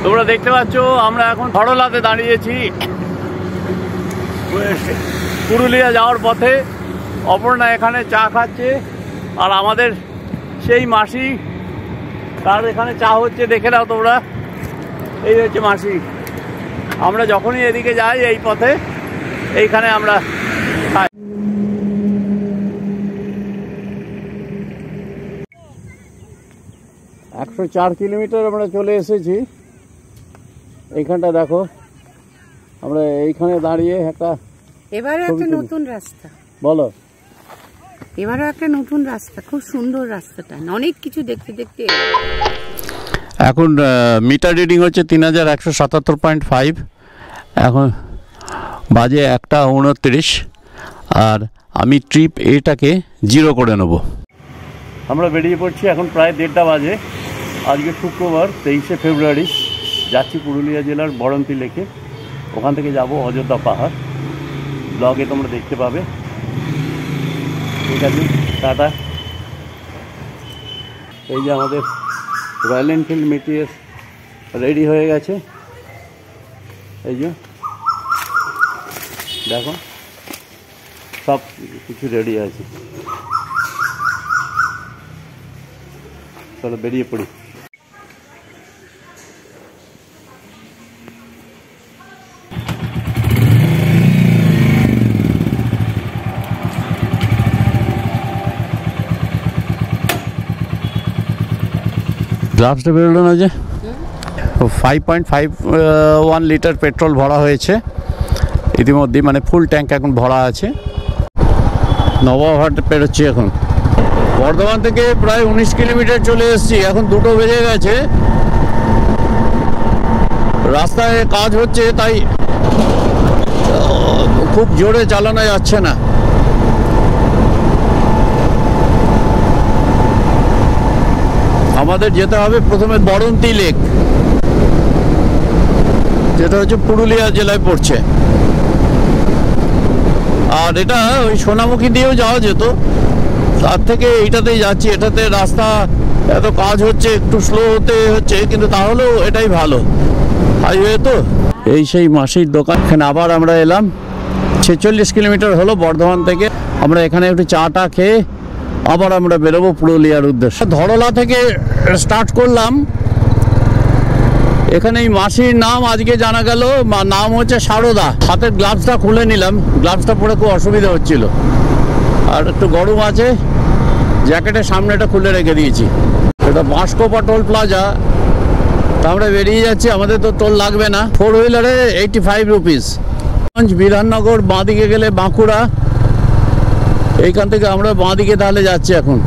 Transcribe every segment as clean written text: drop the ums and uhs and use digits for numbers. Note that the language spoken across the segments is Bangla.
তোমরা দেখতে পাচ্ছ আমরা এখন সরলাতে দাঁড়িয়েছি পুরুলিয়া যাওয়ার পথে। অপর্ণা এখানে চা খাচ্ছে আর আমাদের সেই মাসি তার এখানে চা হচ্ছে, দেখে নাও তোমরা। এই হচ্ছে মাসি। আমরা যখনই এদিকে যাই এই পথে এইখানে আমরা খাই। একশো 4 কিলোমিটার আমরা চলে এসেছি। এইখানটা দেখো, আমরা এইখানে দাঁড়িয়ে একটা এবারে একটা নতুন রাস্তা। বলো, এবারে একটা নতুন রাস্তা, খুব সুন্দর রাস্তাটা, অনেক কিছু দেখতে দেখতে। এখন মিটার রিডিং হচ্ছে 3177.5। এখন বাজে 1:29 আর আমি ট্রিপ এটাকে 0 করে নেব। আমরা বেরিয়ে পড়ছি, এখন প্রায় 1:30 বাজে। আজকে শুক্রবার 23শে ফেব্রুয়ারি। যাচ্ছি পুরুলিয়া জেলার বড়ন্তি লেকে, ওখান থেকে যাব অযোধ্যা পাহাড়। ব্লগে তোমরা দেখতে পাবে। ঠিক আছে, টাটা। এই যে আমাদের রয়্যাল এনফিল্ড মেটিরিয়াল রেডি হয়ে গেছে। এই যে দেখো, সব কিছু রেডি আছে। চলো বেরিয়ে পড়ি। গ্লাভসটা বেরোলো না যে। 5.51 লিটার পেট্রোল ভরা হয়েছে ইতিমধ্যে, মানে ফুল ট্যাঙ্ক এখন ভরা আছে। নবাবহাট পেরোচ্ছি এখন। বর্ধমান থেকে প্রায় 19 কিলোমিটার চলে এসেছি। এখন 2টো বেজে গেছে। রাস্তায় কাজ হচ্ছে, তাই খুব জোরে চালানো যাচ্ছে না। আমাদের যেতে হবে প্রথমে বড়ন্তি লেক, যেটা হচ্ছে পুরুলিয়া জেলায় পড়ছে। আর এটা ওই সোনামুখী দিয়েও যাওয়া যেত, তার থেকে এইটাতেই যাচ্ছি। এটাতে রাস্তা এত কাজ হচ্ছে, একটু স্লো হতে হচ্ছে, কিন্তু তাহলেও এটাই ভালো, হাইওয়ে তো। এই সেই মাসির দোকান। এখানে আবার আমরা এলাম। 46 কিলোমিটার হলো বর্ধমান থেকে। আমরা এখানে একটু চাটা খেয়ে আবার আমরা বেরোবো পুরুলিয়ার উদ্দেশ্যে। ধরলা থেকে স্টার্ট করলাম। এখানে এই মাসির নাম আজকে জানা গেল, নাম হচ্ছে সারদা। হাতের গ্লাভসটা খুলে নিলাম, গ্লাভসটা পরে খুব অসুবিধা হচ্ছিল, আর একটু গরম আছে। জ্যাকেটের সামনেটা খুলে রেখে দিয়েছি। এটা বাঁশকোপা টোল প্লাজা। তা আমরা বেরিয়ে যাচ্ছি, আমাদের তো টোল লাগবে না। 4 হুইলারে 85 রুপিস। বিধাননগর, বাঁদিকে গেলে বাঁকুড়া। এইখান থেকে আমরা বাঁদিকে তাহলে যাচ্ছি এখন।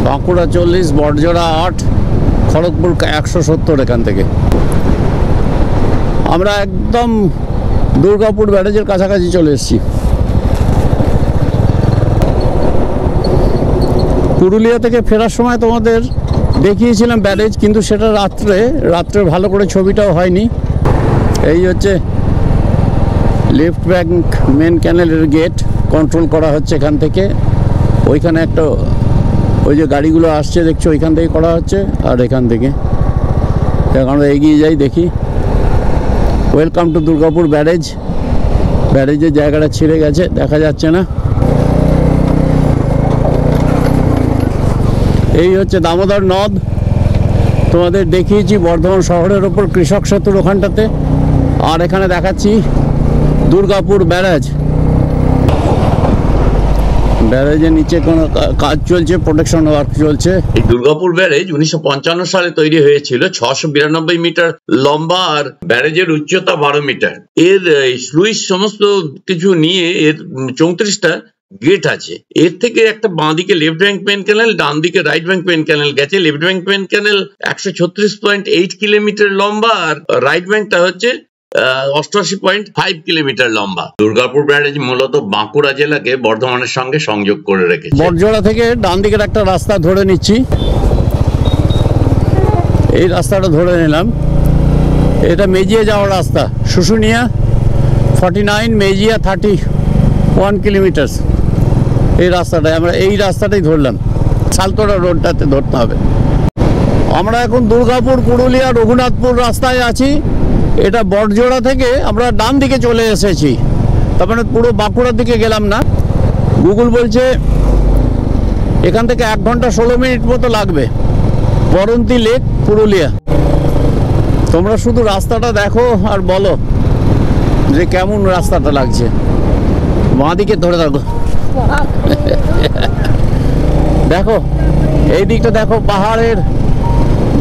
বাঁকুড়া 40, বড়জোড়া 8, খড়গপুর 170। এখান থেকে আমরা একদম দুর্গাপুর ব্যারেজের কাছাকাছি চলে এসেছি। পুরুলিয়া থেকে ফেরার সময় তোমাদের দেখিয়েছিলাম ব্যারেজ, কিন্তু সেটা রাত্রে ভালো করে ছবিটাও হয়নি। এই হচ্ছে লেফট ব্যাঙ্ক মেন ক্যানেলের গেট, কন্ট্রোল করা হচ্ছে এখান থেকে। ওইখানে একটা ওই যে গাড়িগুলো আসছে দেখছো, ওইখান থেকে করা হচ্ছে। আর এখান থেকে আমরা এগিয়ে যাই, দেখি। Welcome to Durgapur barrage. ব্যারেজের জায়গাটা ছিঁড়ে গেছে, দেখা যাচ্ছে না। এই হচ্ছে দামোদর নদ। তোমাদের দেখিয়েছি বর্ধমান শহরের ওপর কৃষক সেতুর ওখানটাতে। আর এখানে দেখাচ্ছি দুর্গাপুর ব্যারেজ। ব্যারেজের নিচে কোনো কাজ চলছে, প্রোটেকশন ওয়ার্ক চলছে। এই দুর্গাপুর ব্যারেজ 1955 সালে তৈরি হয়েছিল। 692 মিটার লম্বা আর ব্যারেজের উচ্চতা 12 মিটার। এর স্লুইস সমস্ত কিছু নিয়ে এর 34টা গেট আছে। এর থেকে একটা বাঁ দিকে লেফট ব্যাঙ্ক মেন ক্যানেল, ডান দিকে রাইট ব্যাঙ্ক মেন ক্যানেল গেছে। লেফট ব্যাঙ্ক মেন ক্যানেল 136.8 কিলোমিটার লম্বা, আর রাইট ব্যাঙ্কটা হচ্ছে 88.5 কিলোমিটার লম্বা। দুর্গাপুর ব্যারেজ মূলত বাঁকুড়া জেলাকে বর্ধমানের সঙ্গে সংযোগ করে রেখেছে। বড়জোড়া থেকে ডান দিকের একটা রাস্তা ধরে নিচ্ছি। এই রাস্তাটা ধরে নিলাম। এটা মেজিয়া যাওয়ার রাস্তা। শুশুনিয়া 49, মেজিয়া 31 কিলোমিটার। এই রাস্তাটাই আমরা এই রাস্তাটাই ধরলাম। সালতোড়া রোডটাতে ধরতে হবে। আমরা এখন দুর্গাপুর, পুরুলিয়া, রঘুনাথপুর রাস্তায় আছি। এটা বটজোড়া থেকে আমরা ডান দিকে চলে এসেছি, তার মানে পুরো বাঁকুড়ার দিকে গেলাম না। গুগল বলছে এখান থেকে 1 ঘন্টা 16 মিনিট মতো লাগবে, বরন্তী লেক, পুরুলিয়া। তোমরা শুধু রাস্তাটা দেখো আর বলো যে কেমন রাস্তাটা লাগছে। বাঁ দিকে ধরে থাকো, দেখো এই দিকটা দেখো, পাহাড়ের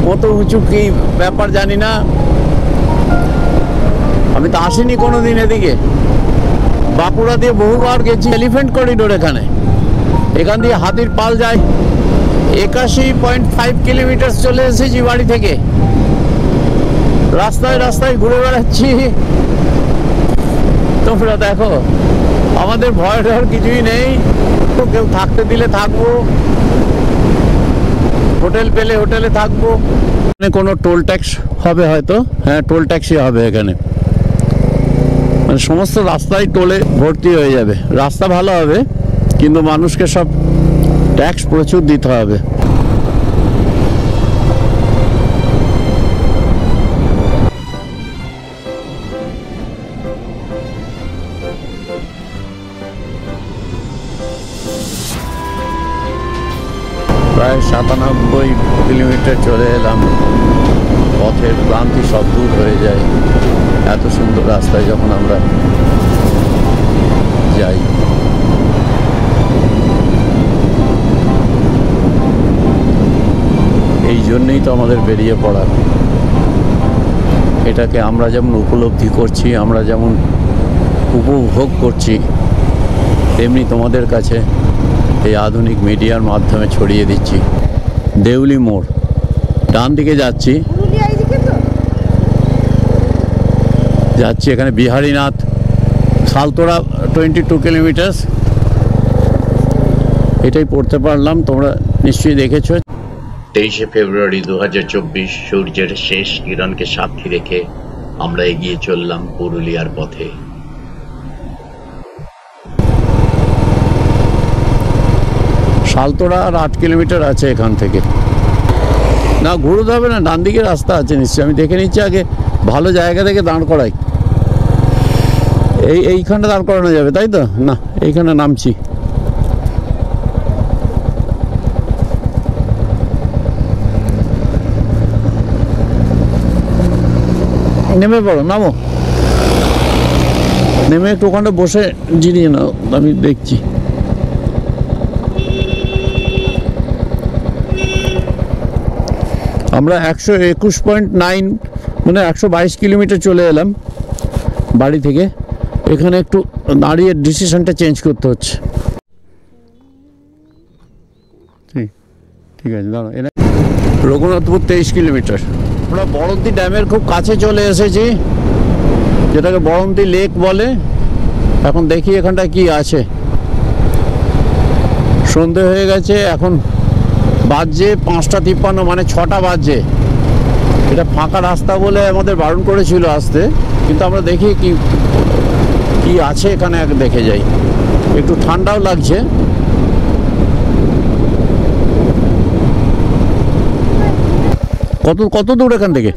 কত উঁচু, কি ব্যাপার জানি না, আমি তো আসিনি কোনোদিন এদিকে। বাঁকুড়া দিয়ে বহুবার গেছি, এলিফ্যান্ট করিডোর এখান দিয়ে হাতির পাল যায়। 81.5 কিলোমিটার চলে এসেছি বাড়ি থেকে। রাস্তায় রাস্তায় ঘুরে বেড়াচ্ছি, তোমরা দেখো। আমাদের ভয় ডর কিছুই নেই, কেউ থাকতে দিলে থাকবো, হোটেল পেলে হোটেলে থাকবো। কোনো টোল ট্যাক্স হবে হয়তো, হ্যাঁ টোল ট্যাক্সই হবে এখানে, মানে সমস্ত রাস্তায় টোলে ভর্তি হয়ে যাবে। রাস্তা ভালো হবে কিন্তু মানুষকে সব ট্যাক্স প্রচুর দিতে হবে। প্রায় 97 কিলোমিটার চলে এলাম। পথের ক্লান্তি সব দূর হয়ে যায় এত সুন্দর রাস্তায় যখন আমরা যাই। এই জন্যই তো আমাদের বেরিয়ে পড়া। এটাকে আমরা যেমন উপলব্ধি করছি, আমরা যেমন উপভোগ করছি, তেমনি তোমাদের কাছে এই আধুনিক মিডিয়ার মাধ্যমে ছড়িয়ে দিচ্ছি। দেউলি মোড়, ডান দিকে যাচ্ছি, এখানে বিহারীনাথ, সালতোড়া 22 কিলোমিটার। এটাই পড়তে পারলাম, তোমরা নিশ্চয়ই দেখেছো। 23 ফেব্রুয়ারি 2024 সূর্যের শেষ কিরণকে সাক্ষী রেখে আমরা এগিয়ে চললাম পুরুলিয়ার পথে। সালতোড়া আর 8 কিলোমিটার আছে এখান থেকে। না ঘুরতে হবে না, ডান দিকে রাস্তা আছে নিশ্চয়ই। আমি দেখে নিচ্ছি আগে, ভালো জায়গা থেকে দাঁড় করাই। এইখানটা দাঁড় করানো যাবে তাই তো? না এইখানে নামছি। নেমে পড়ো, নামো, নেমে একটু ওখানটা বসে জিরিয়ে নাও, আমি দেখছি। আমরা 121.9 মানে 122 কিলোমিটার চলে এলাম বাড়ি থেকে। এখানে একটু দাঁড়িয়ে ডিসিশনটা চেঞ্জ করতে হচ্ছে। ঠিক আছে, দাঁড়াও। রঘুনাথপুর 23 কিলোমিটার। আমরা বরন্তী ড্যামের খুব কাছে চলে এসেছি, যেটাকে বরন্তী লেক বলে। এখন দেখি এখানটা কি আছে। সন্ধে হয়ে গেছে, এখন বাজছে 5:53, মানে 6টা বাজছে। এটা ফাঁকা রাস্তা বলে আমাদের বারণ করেছিল আসতে, কিন্তু আমরা দেখি কি আছে এখানে, দেখে যাই। একটু ঠান্ডাও লাগছে। কত দূর এখান থেকে?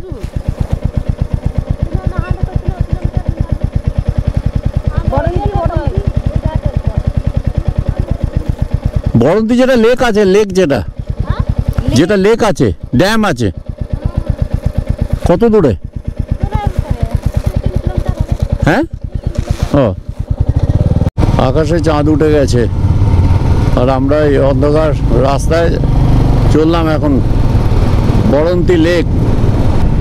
বরন্তী যেটা লেক আছে, লেক যেটা লেক আছে, ড্যাম আছে, কত দূরে? হ্যাঁ, ও আকাশে চাঁদ উঠে গেছে আর আমরা এই অন্ধকার রাস্তায় চললাম এখন বরন্তী লেক।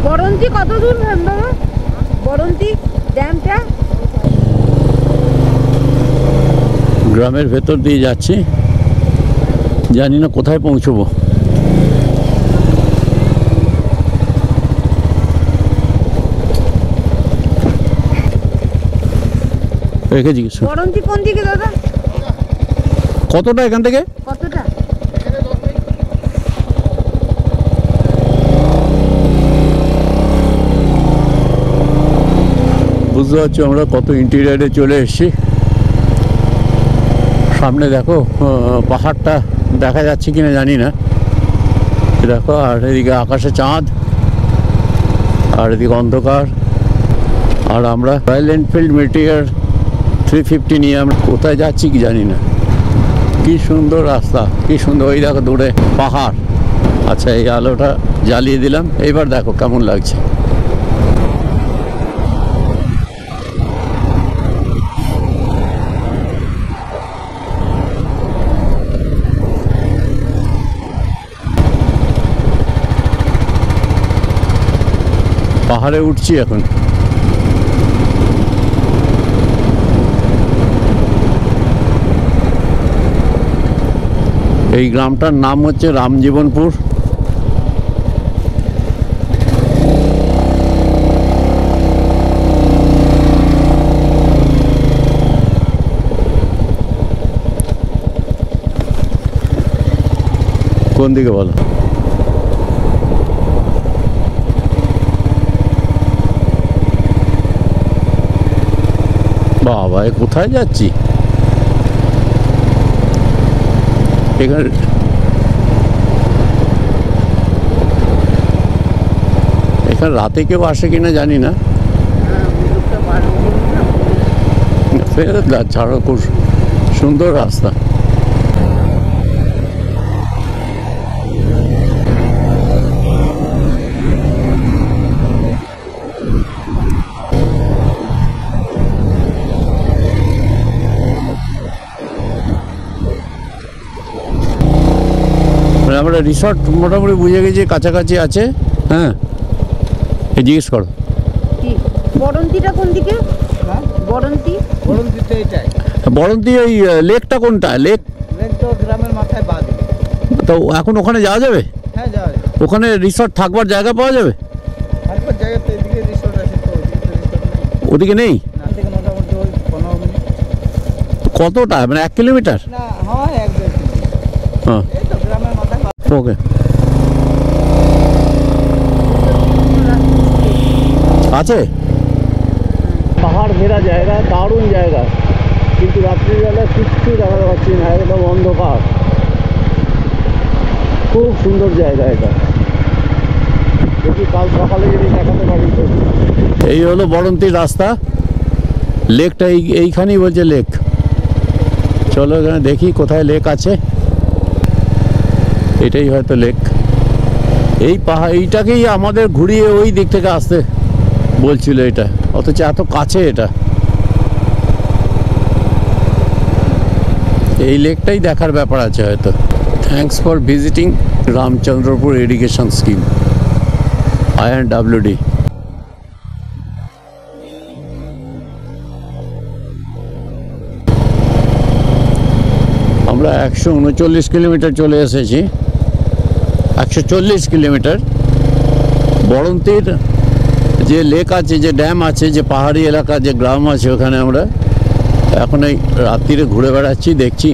বরন্তী কত দূর বাবা? বরন্তী ড্যামটা গ্রামের ভেতর দিয়ে যাচ্ছি, জানি না কোথায় পৌঁছবো। রেখে জিজ্ঞেস। বরন্তী কোন দিকে দাদা? কতটা এখান থেকে? কতটা? বুঝতে পারছি আমরা কত ইন্টেরিয়ারে চলে এসেছি। সামনে দেখো, পাহাড়টা দেখা যাচ্ছে কিনা জানি না, দেখো, আর এদিকে আকাশে চাঁদ, আর এদিকে অন্ধকার। আর আমরা রয়্যাল এনফিল্ড মেটিয়ার 350 নিয়ে আমরা কোথায় যাচ্ছি কি জানি না। কি সুন্দর রাস্তা, কি সুন্দর। ওই দেখো দূরে পাহাড়। আচ্ছা, এই আলোটা জ্বালিয়ে দিলাম, এইবার দেখো কেমন লাগছে। পাহাড়ে উঠছি এখন। এই গ্রামটার নাম হচ্ছে রামজীবনপুর। কোন দিকে বলো? বাবা, কোথায় যাচ্ছি? এখানে রাতে কেউ আসে কিনা জানি না। ফেরত ছাড়ো, খুব সুন্দর রাস্তা। আমরা রিসর্ট মোটামুটি বুঝে গেছি, কাছাকাছি আছে। হ্যাঁ, জিজ্ঞেস করো। বরন্তিটা কোন দিকে? বরন্তি ওই লেকটা কোনটা? লেক তো গ্রামের মাথায় বাদ। তো এখন ওখানে যাওয়া যাবে? হ্যাঁ, যাওয়া যাবে। ওখানে রিসর্ট থাকবার জায়গা পাওয়া যাবে? থাকবার জায়গা তো এদিকে রিসর্ট আছে, তো ওদিকে নেই? না, থেকে মোটামুটি ওই 15 মিনিট। কতটা, মানে 1 কিলোমিটার? না, হয় 1-1.5 কিলোমিটার। হ্যাঁ, এই তো গ্রামের মাথায় বাদ। ওকে। আছে পাহাড় ঘেরা জায়গা, দারুণ জায়গা, কিন্তু রাত্রিবেলা কিচ্ছু দেখা পাচ্ছি না, একদম অন্ধকার। খুব সুন্দর জায়গা এটা, দেখি কাল সকালে যদি দেখাতে পারি। এই হলো বরন্তির রাস্তা। লেকটা এইখানেই বলছে লেক। চলো এখানে দেখি কোথায় লেক আছে। এটাই হয়তো লেক। এই পাহাড় এইটাকেই আমাদের ঘুরিয়ে ওই দিক থেকে আসতে বলছিল এটা, অথচ এত কাছে এটা। এই লেকটাই দেখার ব্যাপার আছে হয়তো। Thanks for visiting Ramchandrapur irrigation scheme, INWD। আমরা 139 কিলোমিটার চলে এসেছি, 140 কিলোমিটার। বরন্তির যে লেক আছে, যে ড্যাম আছে, যে পাহাড়ি এলাকা, যে গ্রাম আছে, ওখানে আমরা এখন এই রাত্রিরে ঘুরে বেড়াচ্ছি, দেখছি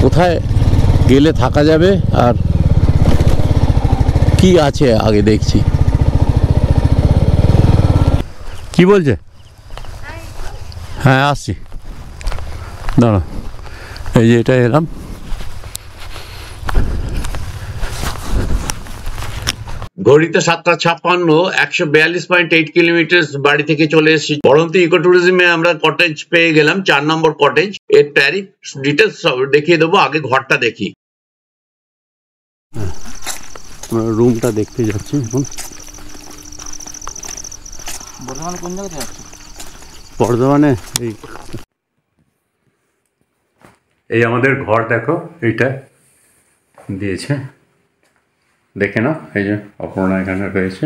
কোথায় গেলে থাকা যাবে আর কি আছে আগে দেখছি। কি বলছে? হ্যাঁ, আসছি, দাঁড়া। এই যে এটা এলাম। ঘড়িতে 7:56, 142.8 কিলোমিটার বাড়ি থেকে চলে এসেছি। বরন্তি ইকো ট্যুরিজমে আমরা কটেজ পেয়ে গেলাম, 4 নম্বর কটেজ। এর ট্যারিফ ডিটেলস দেখিয়ে দেবো, আগে ঘরটা দেখি। আমরা রুমটা দেখতে যাচ্ছি এখন। বর্ধমানে কোন জায়গাতে যাচ্ছে? বর্ধমানে এই আমাদের ঘর দেখো, এইটা দিয়েছে, দেখে নাও। এই যে অপর্ণা এখানে রয়েছে,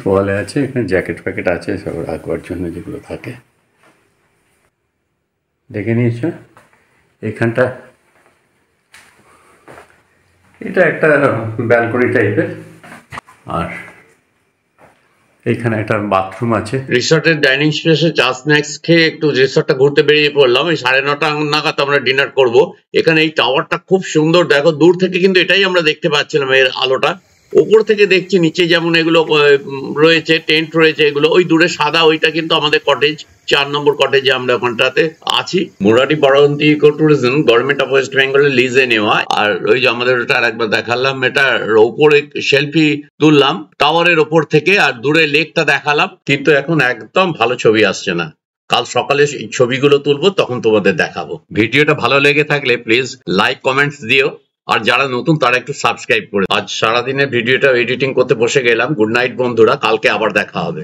তোয়ালে আছে, এখানে জ্যাকেট প্যাকেট আছে সব রাখবার জন্য যেগুলো থাকে। দেখে নিয়েছো এইখানটা? এটা একটা ব্যালকনি টাইপের, আর এইখানে একটা বাথরুম আছে। রিসর্টের ডাইনিং স্পেসে চা স্ন্যাক্স খেয়ে একটু রিসর্টটা ঘুরতে বেরিয়ে পড়লাম। এই 9:30 নাগাদ আমরা ডিনার করব। এখানে এই টাওয়ারটা খুব সুন্দর, দেখো দূর থেকে কিন্তু এটাই আমরা দেখতে পাচ্ছিলাম, এর আলোটা। ওপর থেকে দেখছি নিচে যেমন এগুলো রয়েছে, টেন্ট রয়েছে, এগুলো ওই দূরে সাদা ওইটা কিন্তু আমাদের কটেজ, 4 নম্বর কটেজে আমরা ওখানটাতে আছি। Murari Barabanti eco tourism government of west বেঙ্গলের লিজে নেওয়া। আর ওই যে আমাদের ওটা আরেকবার দেখালাম, এটার ওপরে সেলফি তুললাম টাওয়ারের ওপর থেকে, আর দূরে লেকটা দেখালাম, কিন্তু এখন একদম ভালো ছবি আসছে না। কাল সকালে এই ছবিগুলো তুলবো, তখন তোমাদের দেখাবো। ভিডিওটা ভালো লেগে থাকলে প্লিজ লাইক কমেন্টস দিও, আর যারা নতুন তারা একটু সাবস্ক্রাইব করে। আজ সারাদিনের ভিডিওটা এডিটিং করতে বসে গেলাম। গুড নাইট বন্ধুরা, কালকে আবার দেখা হবে।